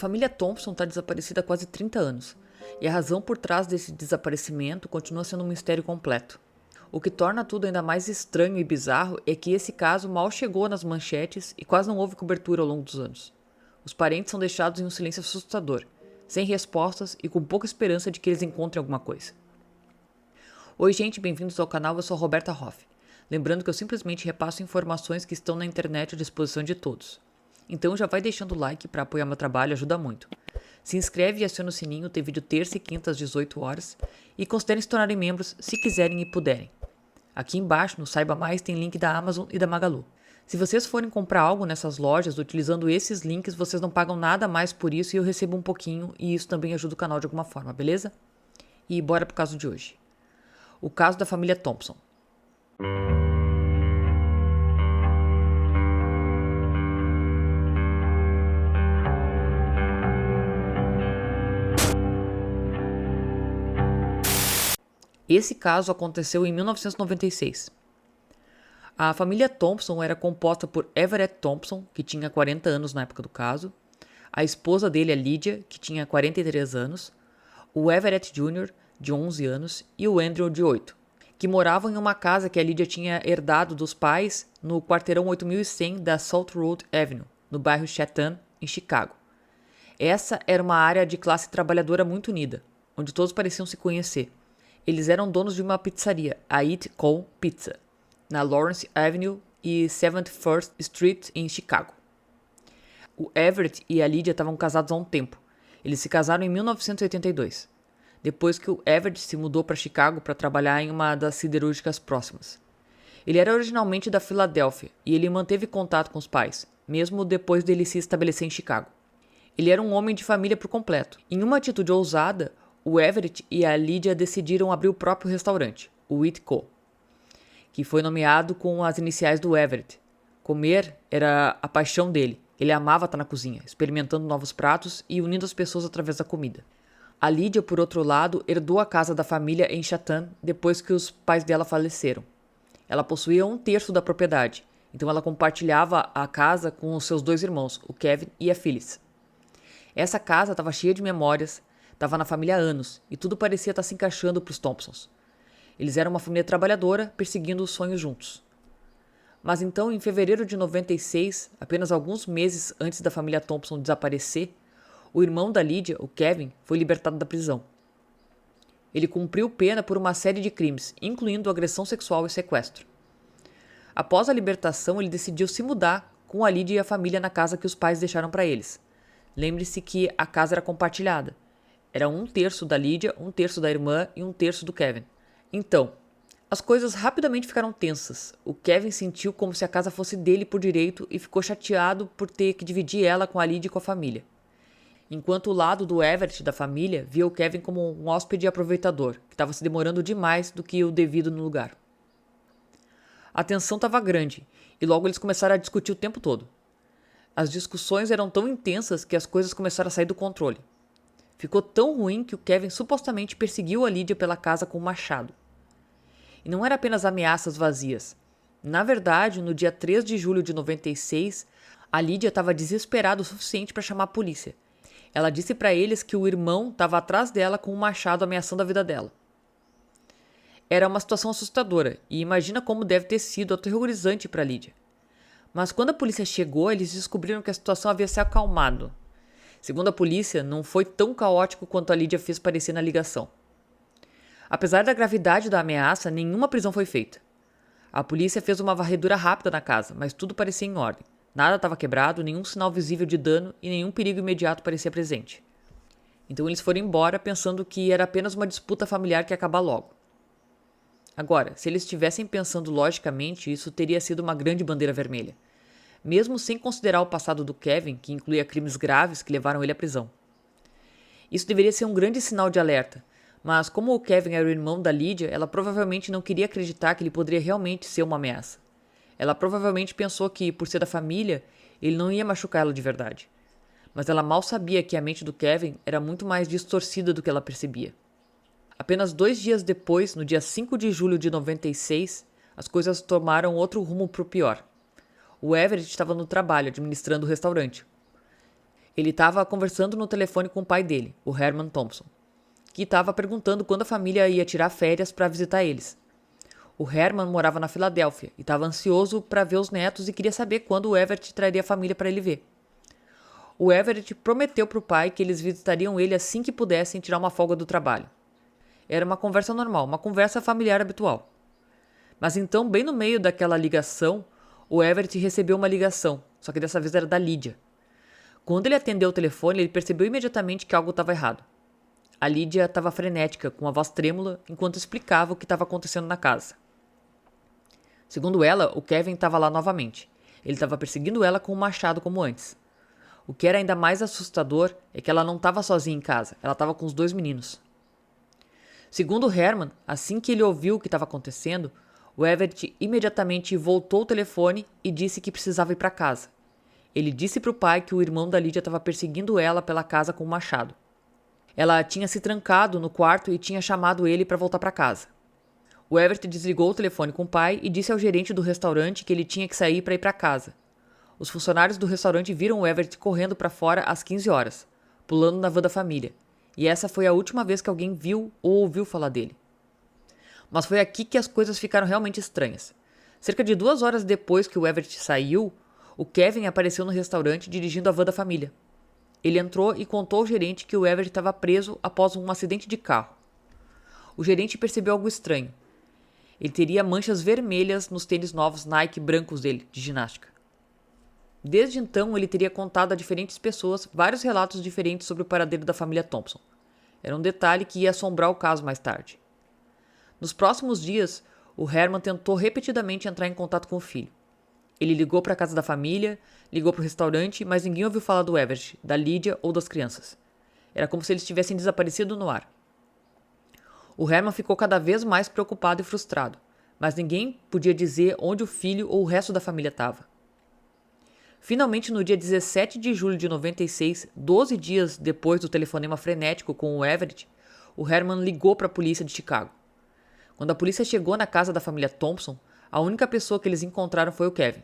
família Thompson está desaparecida há quase 30 anos, e a razão por trás desse desaparecimento continua sendo um mistério completo. O que torna tudo ainda mais estranho e bizarro é que esse caso mal chegou nas manchetes e quase não houve cobertura ao longo dos anos. Os parentes são deixados em um silêncio assustador, sem respostas e com pouca esperança de que eles encontrem alguma coisa. Oi gente, bem-vindos ao canal, eu sou a Roberta Hoff. Lembrando que eu simplesmente repasso informações que estão na internet à disposição de todos. Então já vai deixando o like para apoiar meu trabalho, ajuda muito. Se inscreve e aciona o sininho, tem vídeo terça e quinta às 18 horas. E considerem se tornarem membros se quiserem e puderem. Aqui embaixo, no Saiba Mais, tem link da Amazon e da Magalu. Se vocês forem comprar algo nessas lojas utilizando esses links, vocês não pagam nada mais por isso e eu recebo um pouquinho e isso também ajuda o canal de alguma forma, beleza? E bora pro caso de hoje. O caso da família Thompson. Esse caso aconteceu em 1996. A família Thompson era composta por Everett Thompson, que tinha 40 anos na época do caso, a esposa dele, a Lydia, que tinha 43 anos, o Everett Jr., de 11 anos, e o Andrew, de 8, que moravam em uma casa que a Lydia tinha herdado dos pais no quarteirão 8100 da Salt Road Avenue, no bairro Chatham, em Chicago. Essa era uma área de classe trabalhadora muito unida, onde todos pareciam se conhecer. Eles eram donos de uma pizzaria, a Eat Call Pizza, na Lawrence Avenue e 71st Street, em Chicago. O Everett e a Lydia estavam casados há um tempo. Eles se casaram em 1982, depois que o Everett se mudou para Chicago para trabalhar em uma das siderúrgicas próximas. Ele era originalmente da Filadélfia e ele manteve contato com os pais, mesmo depois dele se estabelecer em Chicago. Ele era um homem de família por completo. Em uma atitude ousada, o Everett e a Lydia decidiram abrir o próprio restaurante, o Eat Co., que foi nomeado com as iniciais do Everett. Comer era a paixão dele. Ele amava estar na cozinha, experimentando novos pratos e unindo as pessoas através da comida. A Lydia, por outro lado, herdou a casa da família em Chatham depois que os pais dela faleceram. Ela possuía 1/3 da propriedade, então ela compartilhava a casa com os seus 2 irmãos, o Kevin e a Phyllis. Essa casa estava cheia de memórias, estava na família há anos e tudo parecia estar se encaixando para os Thompsons. Eles eram uma família trabalhadora, perseguindo os sonhos juntos. Mas então, em fevereiro de 96, apenas alguns meses antes da família Thompson desaparecer, o irmão da Lydia, o Kevin, foi libertado da prisão. Ele cumpriu pena por uma série de crimes, incluindo agressão sexual e sequestro. Após a libertação, ele decidiu se mudar com a Lydia e a família na casa que os pais deixaram para eles. Lembre-se que a casa era compartilhada. Era 1/3 da Lydia, 1/3 da irmã e 1/3 do Kevin. Então, as coisas rapidamente ficaram tensas. O Kevin sentiu como se a casa fosse dele por direito e ficou chateado por ter que dividir ela com a Lydia e com a família. Enquanto o lado do Everett da família via o Kevin como um hóspede aproveitador, que estava se demorando demais do que o devido no lugar. A tensão estava grande e logo eles começaram a discutir o tempo todo. As discussões eram tão intensas que as coisas começaram a sair do controle. Ficou tão ruim que o Kevin supostamente perseguiu a Lydia pela casa com um machado. E não era apenas ameaças vazias. Na verdade, no dia 3 de julho de 96, a Lydia estava desesperada o suficiente para chamar a polícia. Ela disse para eles que o irmão estava atrás dela com um machado ameaçando a vida dela. Era uma situação assustadora e imagina como deve ter sido aterrorizante para Lydia. Mas quando a polícia chegou, eles descobriram que a situação havia se acalmado. Segundo a polícia, não foi tão caótico quanto a Lydia fez parecer na ligação. Apesar da gravidade da ameaça, nenhuma prisão foi feita. A polícia fez uma varredura rápida na casa, mas tudo parecia em ordem. Nada estava quebrado, nenhum sinal visível de dano e nenhum perigo imediato parecia presente. Então eles foram embora pensando que era apenas uma disputa familiar que ia acabar logo. Agora, se eles estivessem pensando logicamente, isso teria sido uma grande bandeira vermelha. Mesmo sem considerar o passado do Kevin, que incluía crimes graves que levaram ele à prisão. Isso deveria ser um grande sinal de alerta, mas como o Kevin era o irmão da Lydia, ela provavelmente não queria acreditar que ele poderia realmente ser uma ameaça. Ela provavelmente pensou que, por ser da família, ele não ia machucar ela de verdade. Mas ela mal sabia que a mente do Kevin era muito mais distorcida do que ela percebia. Apenas 2 dias depois, no dia 5 de julho de 96, as coisas tomaram outro rumo para o pior. O Everett estava no trabalho, administrando o restaurante. Ele estava conversando no telefone com o pai dele, o Herman Thompson, que estava perguntando quando a família ia tirar férias para visitar eles. O Herman morava na Filadélfia e estava ansioso para ver os netos e queria saber quando o Everett traria a família para ele ver. O Everett prometeu para o pai que eles visitariam ele assim que pudessem tirar uma folga do trabalho. Era uma conversa normal, uma conversa familiar habitual. Mas então, bem no meio daquela ligação, o Everett recebeu uma ligação, só que dessa vez era da Lídia. Quando ele atendeu o telefone, ele percebeu imediatamente que algo estava errado. A Lídia estava frenética, com a voz trêmula, enquanto explicava o que estava acontecendo na casa. Segundo ela, o Kevin estava lá novamente. Ele estava perseguindo ela com um machado como antes. O que era ainda mais assustador é que ela não estava sozinha em casa, ela estava com os 2 meninos. Segundo Herman, assim que ele ouviu o que estava acontecendo, o Everett imediatamente voltou o telefone e disse que precisava ir para casa. Ele disse para o pai que o irmão da Lídia estava perseguindo ela pela casa com um machado. Ela tinha se trancado no quarto e tinha chamado ele para voltar para casa. O Everett desligou o telefone com o pai e disse ao gerente do restaurante que ele tinha que sair para ir para casa. Os funcionários do restaurante viram o Everett correndo para fora às 15 horas, pulando na van da família, e essa foi a última vez que alguém viu ou ouviu falar dele. Mas foi aqui que as coisas ficaram realmente estranhas. Cerca de 2 horas depois que o Everett saiu, o Kevin apareceu no restaurante dirigindo a van da família. Ele entrou e contou ao gerente que o Everett estava preso após um acidente de carro. O gerente percebeu algo estranho. Ele teria manchas vermelhas nos tênis novos Nike brancos dele, de ginástica. Desde então, ele teria contado a diferentes pessoas vários relatos diferentes sobre o paradeiro da família Thompson. Era um detalhe que ia assombrar o caso mais tarde. Nos próximos dias, o Herman tentou repetidamente entrar em contato com o filho. Ele ligou para a casa da família, ligou para o restaurante, mas ninguém ouviu falar do Everett, da Lídia ou das crianças. Era como se eles tivessem desaparecido no ar. O Herman ficou cada vez mais preocupado e frustrado, mas ninguém podia dizer onde o filho ou o resto da família estava. Finalmente, no dia 17 de julho de 96, 12 dias depois do telefonema frenético com o Everett, o Herman ligou para a polícia de Chicago. Quando a polícia chegou na casa da família Thompson, a única pessoa que eles encontraram foi o Kevin.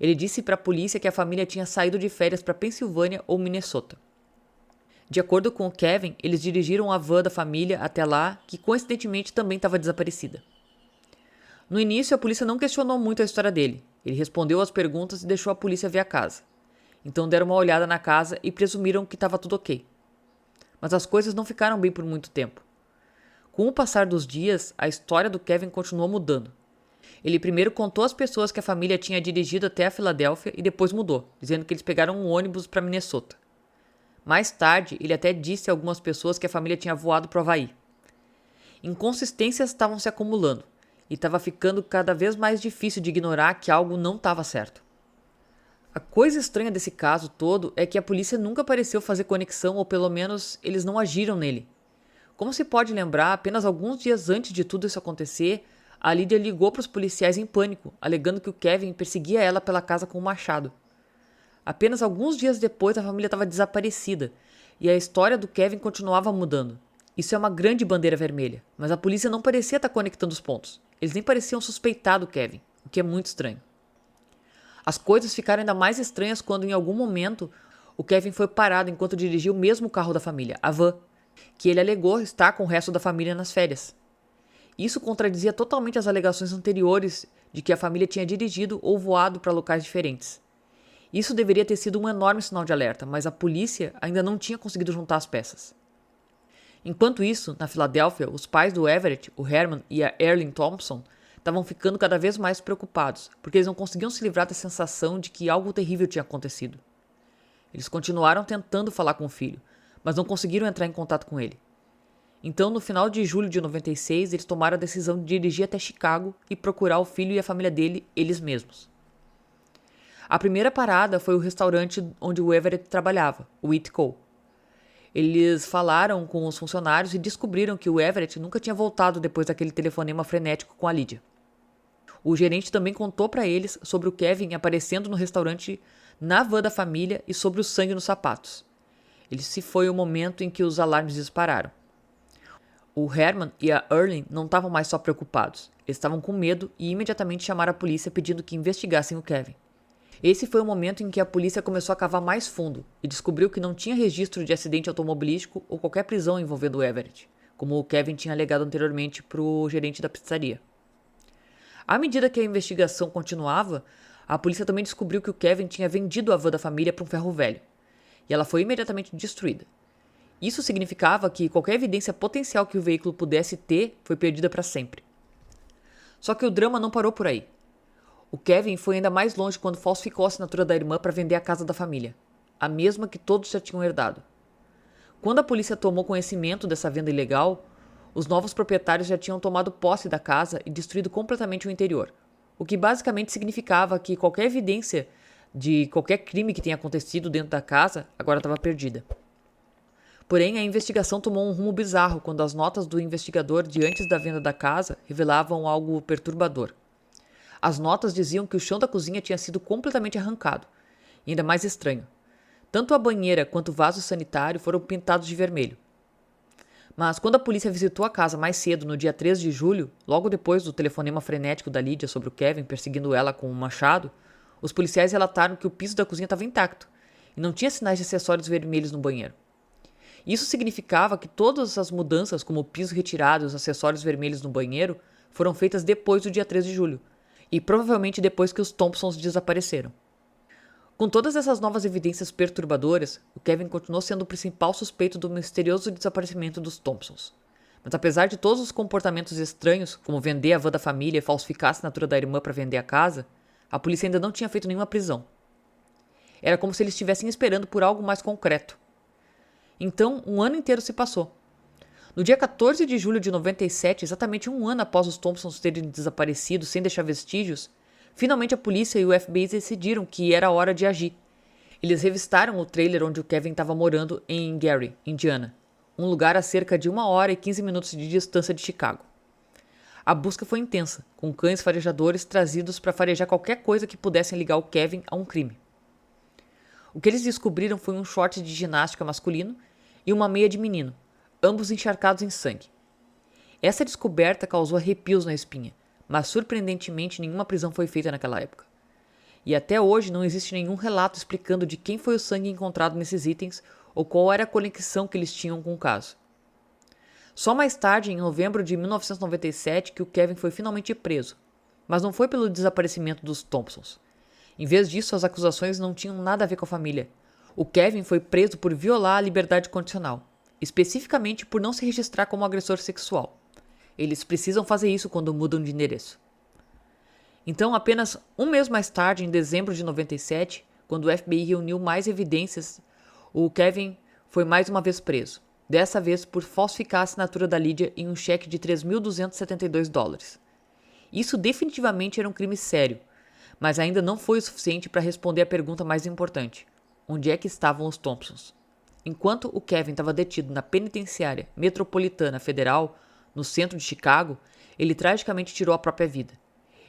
Ele disse para a polícia que a família tinha saído de férias para Pensilvânia ou Minnesota. De acordo com o Kevin, eles dirigiram a van da família até lá, que coincidentemente também estava desaparecida. No início, a polícia não questionou muito a história dele. Ele respondeu às perguntas e deixou a polícia ver a casa. Então deram uma olhada na casa e presumiram que estava tudo ok. Mas as coisas não ficaram bem por muito tempo. Com o passar dos dias, a história do Kevin continuou mudando. Ele primeiro contou às pessoas que a família tinha dirigido até a Filadélfia e depois mudou, dizendo que eles pegaram um ônibus para Minnesota. Mais tarde, ele até disse a algumas pessoas que a família tinha voado para o Havaí. Inconsistências estavam se acumulando e estava ficando cada vez mais difícil de ignorar que algo não estava certo. A coisa estranha desse caso todo é que a polícia nunca pareceu fazer conexão, ou pelo menos eles não agiram nele. Como se pode lembrar, apenas alguns dias antes de tudo isso acontecer, a Lídia ligou para os policiais em pânico, alegando que o Kevin perseguia ela pela casa com um machado. Apenas alguns dias depois, a família estava desaparecida e a história do Kevin continuava mudando. Isso é uma grande bandeira vermelha, mas a polícia não parecia estar conectando os pontos. Eles nem pareciam suspeitar do Kevin, o que é muito estranho. As coisas ficaram ainda mais estranhas quando, em algum momento, o Kevin foi parado enquanto dirigia o mesmo carro da família, a van, que ele alegou estar com o resto da família nas férias. Isso contradizia totalmente as alegações anteriores de que a família tinha dirigido ou voado para locais diferentes. Isso deveria ter sido um enorme sinal de alerta, mas a polícia ainda não tinha conseguido juntar as peças. Enquanto isso, na Filadélfia, os pais do Everett, o Herman e a Earlene Thompson, estavam ficando cada vez mais preocupados, porque eles não conseguiam se livrar da sensação de que algo terrível tinha acontecido. Eles continuaram tentando falar com o filho, mas não conseguiram entrar em contato com ele. Então, no final de julho de 96, eles tomaram a decisão de dirigir até Chicago e procurar o filho e a família dele, eles mesmos. A primeira parada foi o restaurante onde o Everett trabalhava, o Whitco. Eles falaram com os funcionários e descobriram que o Everett nunca tinha voltado depois daquele telefonema frenético com a Lídia. O gerente também contou para eles sobre o Kevin aparecendo no restaurante na van da família e sobre o sangue nos sapatos. Esse foi o momento em que os alarmes dispararam. O Herman e a Earlene não estavam mais só preocupados. Eles estavam com medo e imediatamente chamaram a polícia pedindo que investigassem o Kevin. Esse foi o momento em que a polícia começou a cavar mais fundo e descobriu que não tinha registro de acidente automobilístico ou qualquer prisão envolvendo o Everett, como o Kevin tinha alegado anteriormente para o gerente da pizzaria. À medida que a investigação continuava, a polícia também descobriu que o Kevin tinha vendido a van da família para um ferro velho, e ela foi imediatamente destruída. Isso significava que qualquer evidência potencial que o veículo pudesse ter foi perdida para sempre. Só que o drama não parou por aí. O Kevin foi ainda mais longe quando falsificou a assinatura da irmã para vender a casa da família, a mesma que todos já tinham herdado. Quando a polícia tomou conhecimento dessa venda ilegal, os novos proprietários já tinham tomado posse da casa e destruído completamente o interior, o que basicamente significava que qualquer evidência de qualquer crime que tenha acontecido dentro da casa agora estava perdida. Porém, a investigação tomou um rumo bizarro quando as notas do investigador de antes da venda da casa revelavam algo perturbador. As notas diziam que o chão da cozinha tinha sido completamente arrancado, e ainda mais estranho. Tanto a banheira quanto o vaso sanitário foram pintados de vermelho. Mas quando a polícia visitou a casa mais cedo, no dia 3 de julho, logo depois do telefonema frenético da Lydia sobre o Kevin perseguindo ela com um machado, os policiais relataram que o piso da cozinha estava intacto e não tinha sinais de acessórios vermelhos no banheiro. Isso significava que todas as mudanças, como o piso retirado e os acessórios vermelhos no banheiro, foram feitas depois do dia 3 de julho, e provavelmente depois que os Thompsons desapareceram. Com todas essas novas evidências perturbadoras, o Kevin continuou sendo o principal suspeito do misterioso desaparecimento dos Thompsons. Mas apesar de todos os comportamentos estranhos, como vender a van da família e falsificar a assinatura da irmã para vender a casa, a polícia ainda não tinha feito nenhuma prisão. Era como se eles estivessem esperando por algo mais concreto. Então, um ano inteiro se passou. No dia 14 de julho de 97, exatamente um ano após os Thompsons terem desaparecido sem deixar vestígios, finalmente a polícia e o FBI decidiram que era hora de agir. Eles revistaram o trailer onde o Kevin estava morando em Gary, Indiana, um lugar a cerca de 1 hora e 15 minutos de distância de Chicago. A busca foi intensa, com cães farejadores trazidos para farejar qualquer coisa que pudessem ligar o Kevin a um crime. O que eles descobriram foi um short de ginástica masculino e uma meia de menino, ambos encharcados em sangue. Essa descoberta causou arrepios na espinha, mas surpreendentemente nenhuma prisão foi feita naquela época. E até hoje não existe nenhum relato explicando de quem foi o sangue encontrado nesses itens ou qual era a conexão que eles tinham com o caso. Só mais tarde, em novembro de 1997, que o Kevin foi finalmente preso, mas não foi pelo desaparecimento dos Thompsons. Em vez disso, as acusações não tinham nada a ver com a família. O Kevin foi preso por violar a liberdade condicional, especificamente por não se registrar como agressor sexual. Eles precisam fazer isso quando mudam de endereço. Então, apenas um mês mais tarde, em dezembro de 97, quando o FBI reuniu mais evidências, o Kevin foi mais uma vez preso, dessa vez por falsificar a assinatura da Lydia em um cheque de $3.272. Isso definitivamente era um crime sério, mas ainda não foi o suficiente para responder a pergunta mais importante: onde é que estavam os Thompsons? Enquanto o Kevin estava detido na penitenciária metropolitana federal, no centro de Chicago, ele tragicamente tirou a própria vida.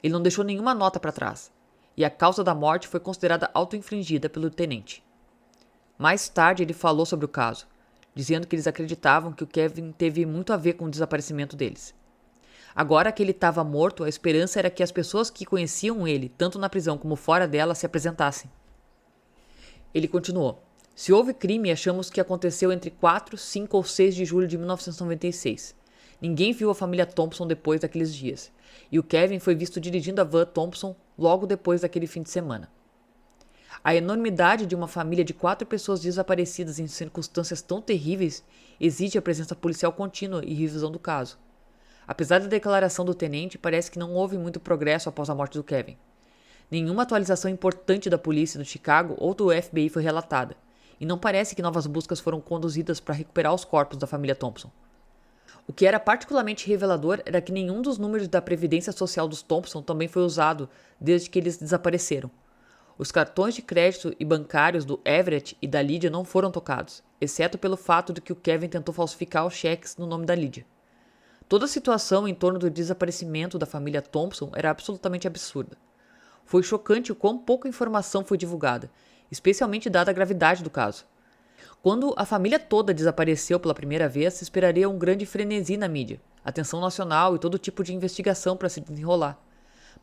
Ele não deixou nenhuma nota para trás, e a causa da morte foi considerada auto-infligida pelo tenente. Mais tarde ele falou sobre o caso, dizendo que eles acreditavam que o Kevin teve muito a ver com o desaparecimento deles. Agora que ele estava morto, a esperança era que as pessoas que conheciam ele, tanto na prisão como fora dela, se apresentassem. Ele continuou: se houve crime, achamos que aconteceu entre 4, 5 ou 6 de julho de 1996. Ninguém viu a família Thompson depois daqueles dias, e o Kevin foi visto dirigindo a van Thompson logo depois daquele fim de semana. A enormidade de uma família de 4 pessoas desaparecidas em circunstâncias tão terríveis exige a presença policial contínua e revisão do caso. Apesar da declaração do tenente, parece que não houve muito progresso após a morte do Kevin. Nenhuma atualização importante da polícia do Chicago ou do FBI foi relatada, e não parece que novas buscas foram conduzidas para recuperar os corpos da família Thompson. O que era particularmente revelador era que nenhum dos números da Previdência Social dos Thompson também foi usado desde que eles desapareceram. Os cartões de crédito e bancários do Everett e da Lydia não foram tocados, exceto pelo fato de que o Kevin tentou falsificar os cheques no nome da Lydia. Toda a situação em torno do desaparecimento da família Thompson era absolutamente absurda. Foi chocante o quão pouca informação foi divulgada, especialmente dada a gravidade do caso. Quando a família toda desapareceu pela primeira vez, se esperaria um grande frenesi na mídia, atenção nacional e todo tipo de investigação para se desenrolar.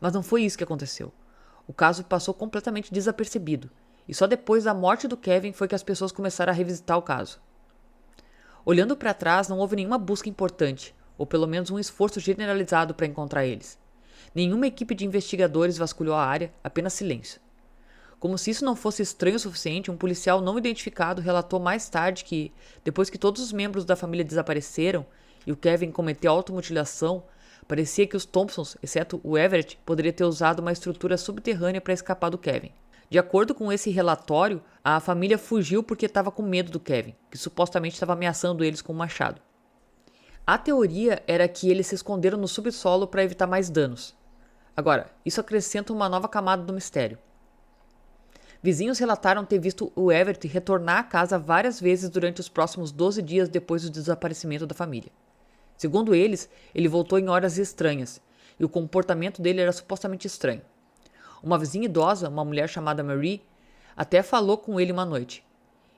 Mas não foi isso que aconteceu. O caso passou completamente desapercebido, e só depois da morte do Kevin foi que as pessoas começaram a revisitar o caso. Olhando para trás, não houve nenhuma busca importante, ou pelo menos um esforço generalizado para encontrar eles. Nenhuma equipe de investigadores vasculhou a área, apenas silêncio. Como se isso não fosse estranho o suficiente, um policial não identificado relatou mais tarde que, depois que todos os membros da família desapareceram e o Kevin cometeu automutilação, parecia que os Thompsons, exceto o Everett, poderiam ter usado uma estrutura subterrânea para escapar do Kevin. De acordo com esse relatório, a família fugiu porque estava com medo do Kevin, que supostamente estava ameaçando eles com um machado. A teoria era que eles se esconderam no subsolo para evitar mais danos. Agora, isso acrescenta uma nova camada do mistério. Vizinhos relataram ter visto o Everett retornar à casa várias vezes durante os próximos 12 dias depois do desaparecimento da família. Segundo eles, ele voltou em horas estranhas, e o comportamento dele era supostamente estranho. Uma vizinha idosa, uma mulher chamada Marie, até falou com ele uma noite.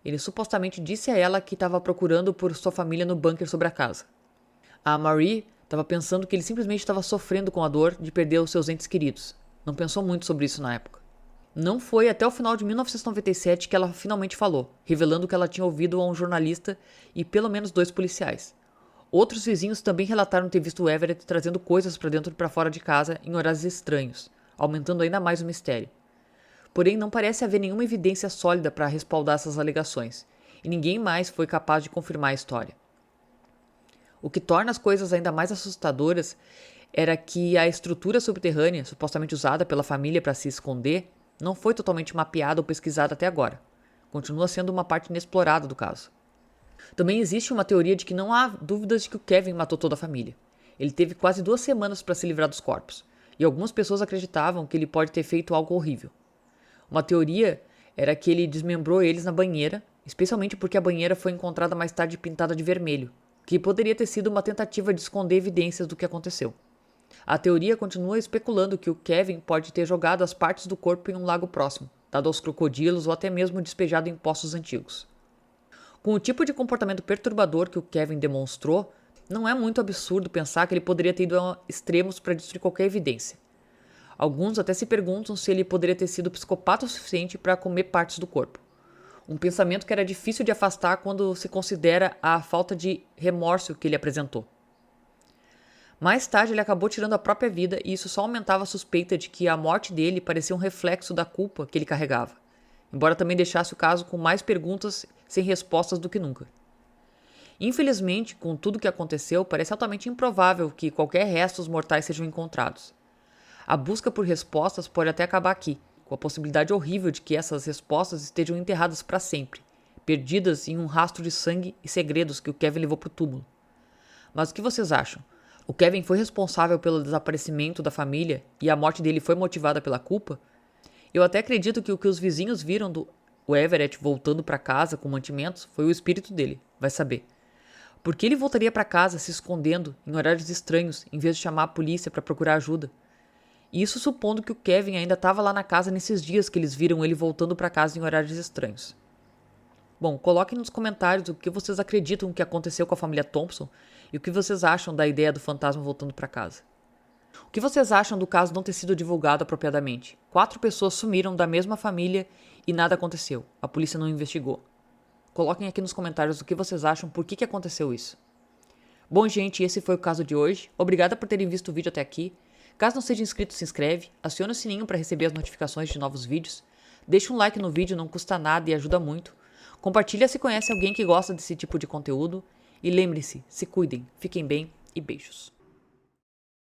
Ele supostamente disse a ela que estava procurando por sua família no bunker sobre a casa. A Marie estava pensando que ele simplesmente estava sofrendo com a dor de perder os seus entes queridos. Não pensou muito sobre isso na época. Não foi até o final de 1997 que ela finalmente falou, revelando que ela tinha ouvido a um jornalista e pelo menos 2 policiais. Outros vizinhos também relataram ter visto o Everett trazendo coisas para dentro e para fora de casa em horários estranhos, aumentando ainda mais o mistério. Porém, não parece haver nenhuma evidência sólida para respaldar essas alegações, e ninguém mais foi capaz de confirmar a história. O que torna as coisas ainda mais assustadoras era que a estrutura subterrânea, supostamente usada pela família para se esconder, não foi totalmente mapeada ou pesquisada até agora. Continua sendo uma parte inexplorada do caso. Também existe uma teoria de que não há dúvidas de que o Kevin matou toda a família. Ele teve quase 2 semanas para se livrar dos corpos, e algumas pessoas acreditavam que ele pode ter feito algo horrível. Uma teoria era que ele desmembrou eles na banheira, especialmente porque a banheira foi encontrada mais tarde pintada de vermelho, que poderia ter sido uma tentativa de esconder evidências do que aconteceu. A teoria continua especulando que o Kevin pode ter jogado as partes do corpo em um lago próximo, dado aos crocodilos ou até mesmo despejado em poços antigos. Com o tipo de comportamento perturbador que o Kevin demonstrou, não é muito absurdo pensar que ele poderia ter ido a extremos para destruir qualquer evidência. Alguns até se perguntam se ele poderia ter sido psicopata o suficiente para comer partes do corpo. Um pensamento que era difícil de afastar quando se considera a falta de remorso que ele apresentou. Mais tarde ele acabou tirando a própria vida e isso só aumentava a suspeita de que a morte dele parecia um reflexo da culpa que ele carregava, embora também deixasse o caso com mais perguntas sem respostas do que nunca. Infelizmente, com tudo o que aconteceu, parece altamente improvável que qualquer restos mortais sejam encontrados. A busca por respostas pode até acabar aqui, com a possibilidade horrível de que essas respostas estejam enterradas para sempre, perdidas em um rastro de sangue e segredos que o Kevin levou para o túmulo. Mas o que vocês acham? O Kevin foi responsável pelo desaparecimento da família e a morte dele foi motivada pela culpa? Eu até acredito que o que os vizinhos viram do Everett voltando para casa com mantimentos foi o espírito dele, vai saber. Por que ele voltaria para casa se escondendo em horários estranhos em vez de chamar a polícia para procurar ajuda? Isso supondo que o Kevin ainda estava lá na casa nesses dias que eles viram ele voltando para casa em horários estranhos. Bom, coloquem nos comentários o que vocês acreditam que aconteceu com a família Thompson e o que vocês acham da ideia do fantasma voltando para casa. O que vocês acham do caso não ter sido divulgado apropriadamente? 4 pessoas sumiram da mesma família e nada aconteceu. A polícia não investigou. Coloquem aqui nos comentários o que vocês acham, por que aconteceu isso. Bom, gente, esse foi o caso de hoje. Obrigada por terem visto o vídeo até aqui. Caso não seja inscrito, se inscreve, aciona o sininho para receber as notificações de novos vídeos. Deixa um like no vídeo, não custa nada e ajuda muito. Compartilha se conhece alguém que gosta desse tipo de conteúdo. E lembre-se, se cuidem, fiquem bem e beijos.